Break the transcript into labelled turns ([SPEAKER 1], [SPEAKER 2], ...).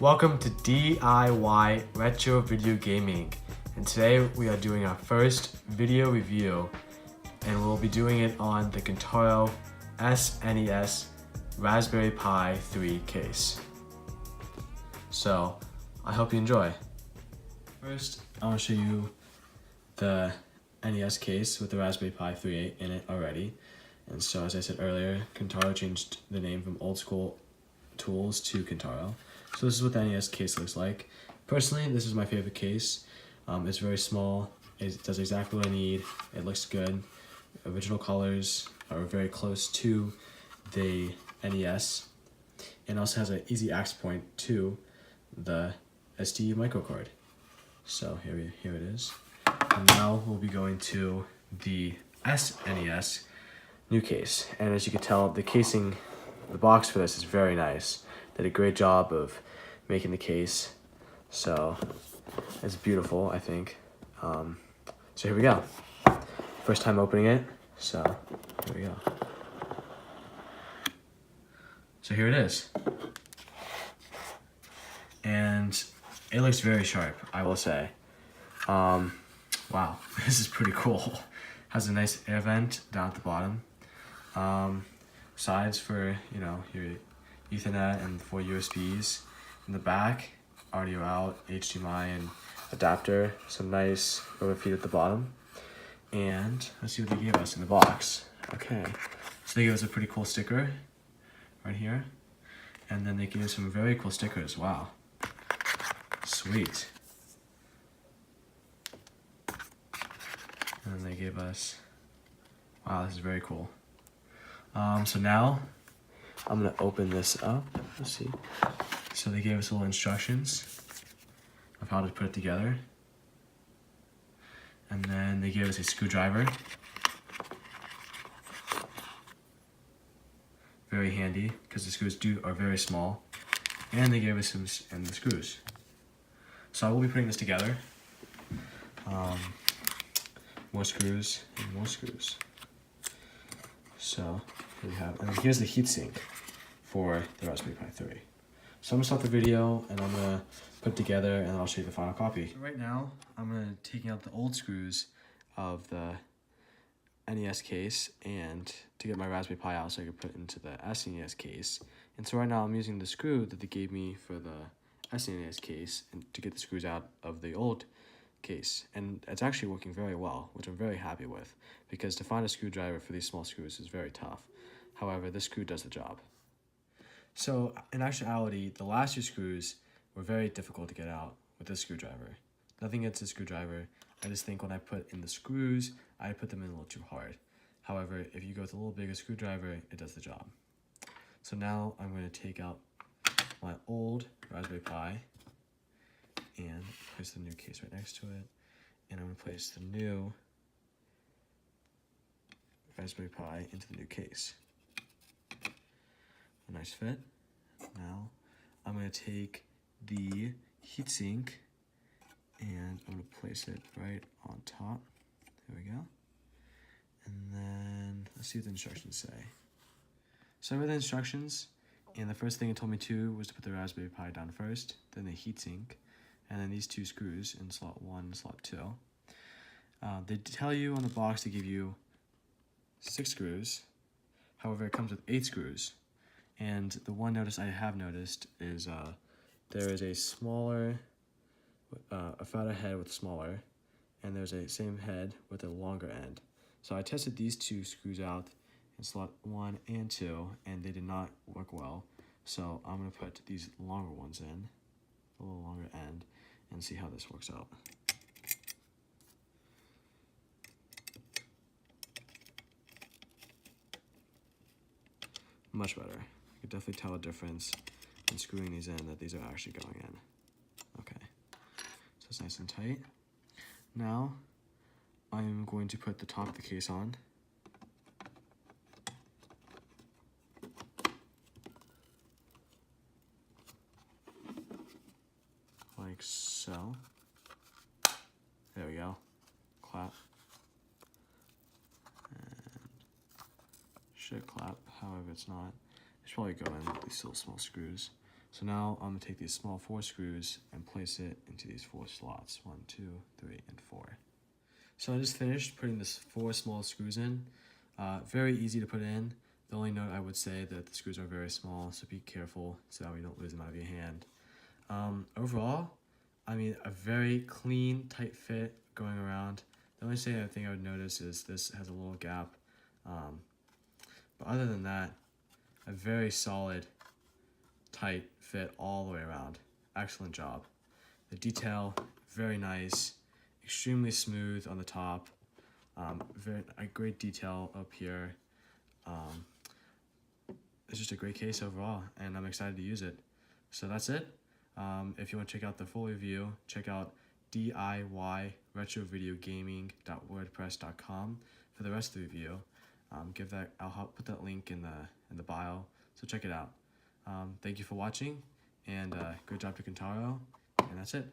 [SPEAKER 1] Welcome to DIY Retro Video Gaming, and today we are doing our first video review, and we'll be doing it on the Kintaro SNES Raspberry Pi 3 case. So, I hope you enjoy. First, I want to show you the NES case with the Raspberry Pi 3 in it already. And so, as I said earlier, Kintaro changed the name from Old School Tools to Kintaro. So this is what the NES case looks like. Personally, this is my favorite case. It's very small. It does exactly what I need. It looks good. Original colors are very close to the NES. And also has an easy access point to the SD micro card. So here it is. And now we'll be going to the SNES new case. And as you can tell, the casing, the box for this is very nice. Did a great job of making the case, so it's beautiful, I think. So here we go. First time opening it, so here we go. So here it is. And it looks very sharp, I will say. Wow, this is pretty cool. Has a nice air vent down at the bottom. Sides for, your Ethernet and 4 USBs. In the back, audio out, HDMI and adapter. Some nice rubber feet at the bottom. And let's see what they gave us in the box. Okay, so they gave us a pretty cool sticker right here. And then they gave us some very cool stickers. Wow, sweet. And then they gave us, wow, this is very cool. So now I'm gonna open this up. Let's see. So they gave us little instructions of how to put it together. And then they gave us a screwdriver. Very handy, because the screws are very small. And they gave us the screws. So I will be putting this together. More screws and more screws. So here we have, and then here's the heatsink for the Raspberry Pi 3. So I'm gonna stop the video and I'm gonna put it together and I'll show you the final copy. So right now, I'm taking out the old screws of the NES case and to get my Raspberry Pi out so I can put it into the SNES case. And so right now I'm using the screw that they gave me for the SNES case and to get the screws out of the old case. And it's actually working very well, which I'm very happy with, because to find a screwdriver for these small screws is very tough. However, this screw does the job. So in actuality, the last 2 screws were very difficult to get out with this screwdriver. Nothing against the screwdriver. I just think when I put in the screws, I put them in a little too hard. However, if you go with a little bigger screwdriver, it does the job. So now I'm going to take out my old Raspberry Pi and place the new case right next to it. And I'm going to place the new Raspberry Pi into the new case. A nice fit. Now I'm going to take the heatsink and I'm going to place it right on top. There we go. And then let's see what the instructions say. So I read the instructions, and the first thing it told me to was to put the Raspberry Pi down first, then the heatsink, and then these 2 screws in slot 1 and slot 2. They tell you on the box to give you 6 screws. However, it comes with 8 screws. And the one notice I have noticed is there is a smaller, a fatter head with smaller, and there's a same head with a longer end. So I tested these 2 screws out in slot 1 and 2, and they did not work well. So I'm going to put these longer ones in, a little longer end, and see how this works out. Much better. You can definitely tell a difference in screwing these in, that these are actually going in. Okay, so it's nice and tight. Now, I'm going to put the top of the case on. Like so. There we go. Clap. And should clap, however it's not. Should probably go in with these little small screws. So now I'm gonna take these small 4 screws and place it into these 4 slots. 1, 2, 3, and 4. So I just finished putting this 4 small screws in. Very easy to put in. The only note I would say that the screws are very small, so be careful so that you don't lose them out of your hand. Overall, I mean, a very clean, tight fit going around. The only thing I would notice is this has a little gap. But other than that, a very solid, tight fit all the way around. Excellent job. The detail, very nice, extremely smooth on the top. A great detail up here. It's just a great case overall, and I'm excited to use it. So that's it. If you want to check out the full review, check out DIYRetroVideoGaming.wordpress.com for the rest of the review. I'll put that link in the bio, so check it out. Thank you for watching, and good job to Kentaro, and that's it.